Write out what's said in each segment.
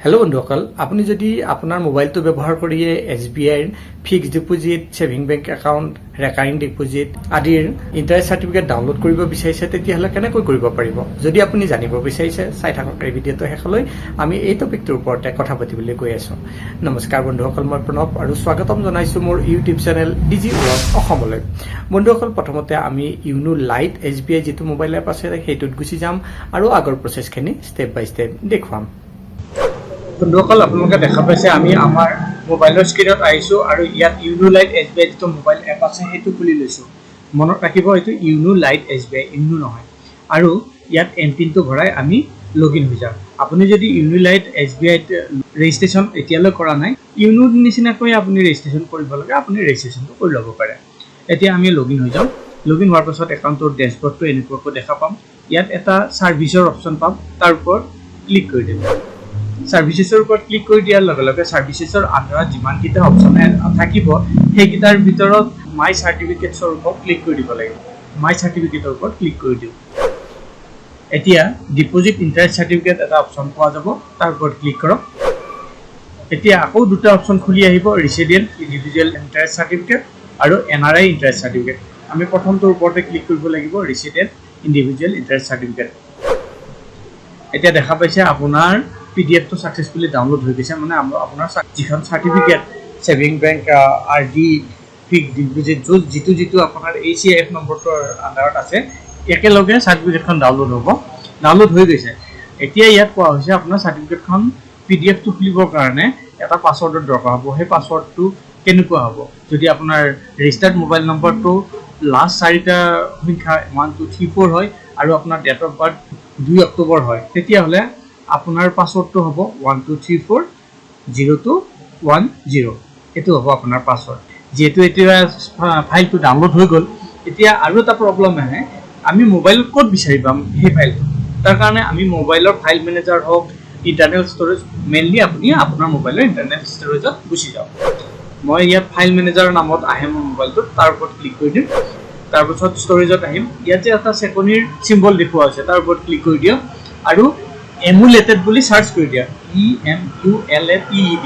Hello' বন্ধুসকল, আপুনি যদি আপোনাৰ মোবাইলটো ব্যৱহাৰ কৰিয়ে SBIৰ fixed deposit, saving bank account, recurring deposit আদিৰ ইণ্টাৰেষ্ট চাৰ্টিফিকেট ডাউনলোড কৰিব বিচাৰিছে, তেতিয়াহ'লে কেনেকৈ কৰিব পাৰিব? যদি আপুনি জানিব বিচাৰিছে, চাই থাকক এই ভিডিঅ'টো শেষলৈ। আমি এই টপিকটোৰ ওপৰতে কথা পাতিবলৈ গৈ আছোঁ। নমস্কাৰ বন্ধুসকল, মই প্ৰণৱ আৰু স্বাগতম জনাইছোঁ মোৰ ইউটিউব চেনেল ডিজি ৱৰ্ল্ড অসমলৈ। বন্ধুসকল, প্ৰথমতে আমি ইউনো লাইট SBI যিটো মোবাইল এপ আছে সেইটোত গুচি যাম আৰু আগৰ প্ৰচেছখিনি ষ্টেপ বাই ষ্টেপ দেখুৱাম। বন্ধুসকল, আপোনালোকে দেখা পাইছে আমি আমাৰ মোবাইলৰ স্ক্ৰীণত আহিছোঁ আৰু ইয়াত ইউনো লাইট SBI যিটো মোবাইল এপ আছে সেইটো খুলি লৈছোঁ। মনত ৰাখিব, এইটো ইউনো লাইট SBI, ইউনো নহয়। আৰু ইয়াত এমপিনটো ভৰাই আমি লগ ইন হৈ যাম। আপুনি যদি ইউনো লাইট SBIত ৰেজিষ্ট্ৰেশ্যন এতিয়ালৈ কৰা নাই, ইউনোৰ নিচিনাকৈ আপুনি ৰেজিষ্ট্ৰেশ্যন কৰিব লাগে, আপুনি ৰেজিষ্ট্ৰেশ্যনটো কৰি ল'ব পাৰে। এতিয়া আমি লগ ইন হৈ যাম। লগ ইন হোৱাৰ পাছত একাউণ্টৰ ডেছবৰ্ডটো এনেকুৱাকৈ দেখা পাম। ইয়াত এটা ছাৰ্ভিচৰ অপশ্যন পাম, তাৰ ওপৰত ক্লিক কৰি দিম। ছাৰ্ভিচেছৰ ওপৰত ক্লিক কৰি দিয়াৰ লগে লগে ছাৰ্ভিচেছৰ আণ্ডাৰত যিমানকেইটা অপশ্যন থাকিব সেইকেইটাৰ ভিতৰত মাই চাৰ্টিফিকেটছৰ ওপৰত ক্লিক কৰি দিব লাগিব। মাই চাৰ্টিফিকেটৰ ওপৰত ক্লিক কৰি দিওঁ। এতিয়া ডিপ'জিট ইণ্টাৰেষ্ট চাৰ্টিফিকেট এটা অপশ্যন পোৱা যাব, তাৰ ওপৰত ক্লিক কৰক। এতিয়া আকৌ দুটা অপশ্যন খুলি আহিব, ৰেচিডেণ্ট ইণ্ডিভিজুৱেল ইণ্টাৰেষ্ট চাৰ্টিফিকেট আৰু NRI ইণ্টাৰেষ্ট চাৰ্টিফিকেট। আমি প্ৰথমটোৰ ওপৰতে ক্লিক কৰিব লাগিব, ৰেচিডেণ্ট ইণ্ডিভিজুৱেল ইণ্টাৰেষ্ট চাৰ্টিফিকেট। এতিয়া দেখা পাইছে আপোনাৰ PDF টো সাকসেসফুলি ডাউনলোড হৈ গৈছে, মানে আপোনাৰ যিখন certificate saving bank RD fixed deposit যিটো আপোনাৰ ACIF নম্বৰটোৰ আণ্ডাৰত আছে, একেলগে চাৰ্টিফিকেটখন ডাউনলোড হ'ব। ডাউনলোড হৈ গৈছে। এতিয়া ইয়াত কোৱা হৈছে আপোনাৰ চাৰ্টিফিকেটখন PDF টো খুলিবৰ কাৰণে এটা পাছৱৰ্ডৰ দৰকাৰ হ'ব। সেই পাছৱৰ্ডটো কেনেকুৱা হ'ব? যদি আপোনাৰ ৰেজিষ্টাৰ্ড মোবাইল নম্বৰটো লাষ্ট চাৰিটা সংখ্যা 1 2 3 4 হয় আৰু আপোনাৰ ডেট অফ বাৰ্থ 2 অক্টোবৰ হয়, তেতিয়াহ'লে আপোনাৰ পাছৱৰ্ডটো হ'ব 12340210। এইটো হ'ব আপোনাৰ পাছৱৰ্ড। যেহেতু এতিয়া ফাইলটো ডাউনলোড হৈ গ'ল, এতিয়া আৰু এটা প্ৰব্লেম আহে, আমি মোবাইলত ক'ত বিচাৰি পাম সেই ফাইলটো? তাৰ কাৰণে আমি মোবাইলৰ ফাইল মেনেজাৰ হওক, ইণ্টাৰনেল ষ্ট'ৰেজ, মেইনলি আপুনি আপোনাৰ মোবাইলৰ ইণ্টাৰনেল ষ্ট'ৰেজত গুচি যাওক। মই ইয়াত ফাইল মেনেজাৰৰ নামত আহে মোৰ মোবাইলটোত, তাৰ ওপৰত ক্লিক কৰি দিম। তাৰপিছত ষ্ট'ৰেজত আহিম। ইয়াত যে এটা চেকনিৰ চিম্বল দেখুওৱা হৈছে, তাৰ ওপৰত ক্লিক কৰি দিয়ক আৰু এমুলেটেড বুলি সাৰ্চ কৰি দিয়া, EMULATED।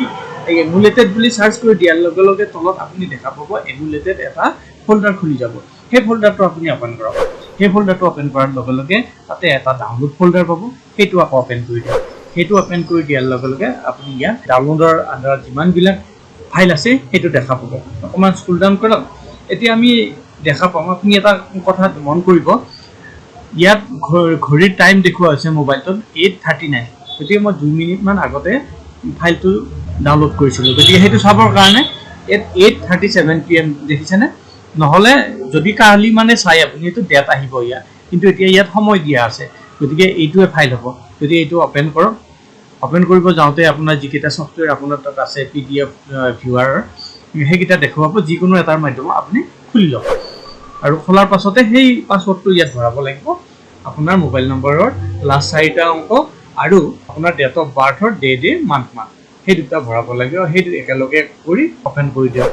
এই এমুলেটেড বুলি সাৰ্চ কৰি দিয়াৰ লগে লগে তলত আপুনি দেখা পাব এমুলেটেড এটা ফল্ডাৰ খুলি যাব। সেই ফল্ডাৰটো আপুনি অপেন কৰক। সেই ফল্ডাৰটো অপেন কৰাৰ লগে লগে তাতে এটা ডাউনলোড ফল্ডাৰ পাব, সেইটো আকৌ অপেন কৰি দিয়ক। সেইটো অপেন কৰি দিয়াৰ লগে লগে আপুনি ইয়াত ডাউনলোডৰ আণ্ডাৰত যিমানবিলাক ফাইল আছে সেইটো দেখা পাব। অকণমান স্ক্ৰল ডাউন কৰক। এতিয়া আমি দেখা পাম, আপুনি এটা কথা মন কৰিব, ইয়াত ঘড়ীৰ টাইম দেখুওৱা হৈছে মোবাইলটোত 8:39। গতিকে মই 2 মিনিটমান আগতে ফাইলটো ডাউনলোড কৰিছিলোঁ। গতিকে সেইটো চাবৰ কাৰণে ইয়াত 8:37 PM দেখিছেনে? নহ'লে যদি কালি মানে চাই আপুনি এইটো ডেট আহিব ইয়াত, কিন্তু এতিয়া ইয়াত সময় দিয়া আছে। গতিকে এইটোৱে ফাইল হ'ব। গতিকে এইটো অপেন কৰক। অপেন কৰিব যাওঁতে আপোনাৰ যিকেইটা ছফ্টৱেৰ আপোনাৰ তাত আছে PDF ভিউৱাৰৰ, সেইকেইটা দেখুৱাব। যিকোনো এটাৰ মাধ্যমত আপুনি খুলি লওক আৰু খোলাৰ পাছতে সেই পাছৱৰ্ডটো ইয়াত ভৰাব লাগিব। আপোনাৰ মোবাইল নম্বৰৰ লাষ্ট 4টা অংক আৰু আপোনাৰ ডেট অফ বাৰ্থৰ ডে মান্থ সেই দুটা ভৰাব লাগিব। সেইটো একেলগে কৰি অপেন কৰি দিয়ক।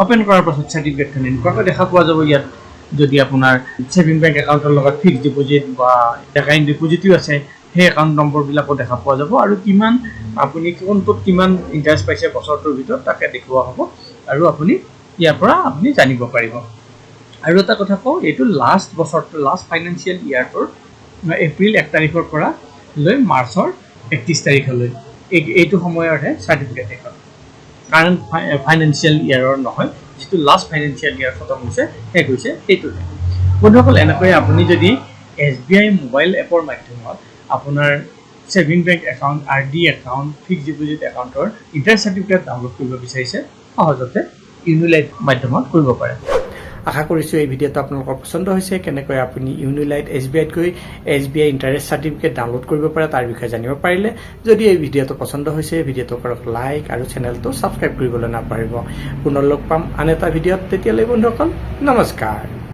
অপেন কৰাৰ পাছত চাৰ্টিফিকেটখন এনেকুৱাকৈ দেখা পোৱা যাব। ইয়াত যদি আপোনাৰ ছেভিং বেংক একাউণ্টৰ লগত ফিক্সড ডিপ'জিট বা ৰেকাৰিং ডিপ'জিটো আছে, সেই একাউণ্ট নম্বৰবিলাকো দেখা পোৱা যাব আৰু কিমান আপুনি কোনটোত কিমান ইণ্টাৰেষ্ট পাইছে বছৰটোৰ ভিতৰত তাকে দেখুওৱা হ'ব আৰু আপুনি ইয়াৰ পৰা আপুনি জানিব পাৰিব। আৰু এটা কথা কওঁ, এইটো লাষ্ট বছৰটো, লাষ্ট ফাইনেন্সিয়েল ইয়াৰটোৰ এপ্ৰিল 1 তাৰিখৰ পৰা লৈ মাৰ্চৰ 31 তাৰিখলৈ এইটো সময়তহে চাৰ্টিফিকেট এখন। কাৰেণ্ট ফাইনেন্সিয়েল ইয়াৰৰ নহয়, যিটো লাষ্ট ফাইনেন্সিয়েল ইয়াৰ খতম হৈছে, শেষ হৈছে, সেইটোহে। বন্ধুসকল, এনেকৈ আপুনি যদি SBI মোবাইল এপৰ মাধ্যমত আপোনাৰ saving bank account, RD account, fixed deposit একাউণ্টৰ ইণ্টাৰেষ্ট চাৰ্টিফিকেট ডাউনলোড কৰিব বিচাৰিছে, সহজতে ইউনো লাইট মাধ্যমত কৰিব পাৰে। আশা কৰিছোঁ এই ভিডিঅ'টো আপোনালোকৰ পচন্দ হৈছে। কেনেকৈ আপুনি ইউনো লাইট SBIত গৈ SBI ইণ্টাৰেষ্ট চাৰ্টিফিকেট ডাউনলোড কৰিব পাৰে তাৰ বিষয়ে জানিব পাৰিলে। যদি এই ভিডিঅ'টো পচন্দ হৈছে, ভিডিঅ'টো কৰক লাইক আৰু চেনেলটো ছাবস্ক্ৰাইব কৰিবলৈ নাপাহৰিব। পুনৰ লগ পাম আন এটা ভিডিঅ'ত। তেতিয়ালৈ বন্ধুসকল, নমস্কাৰ।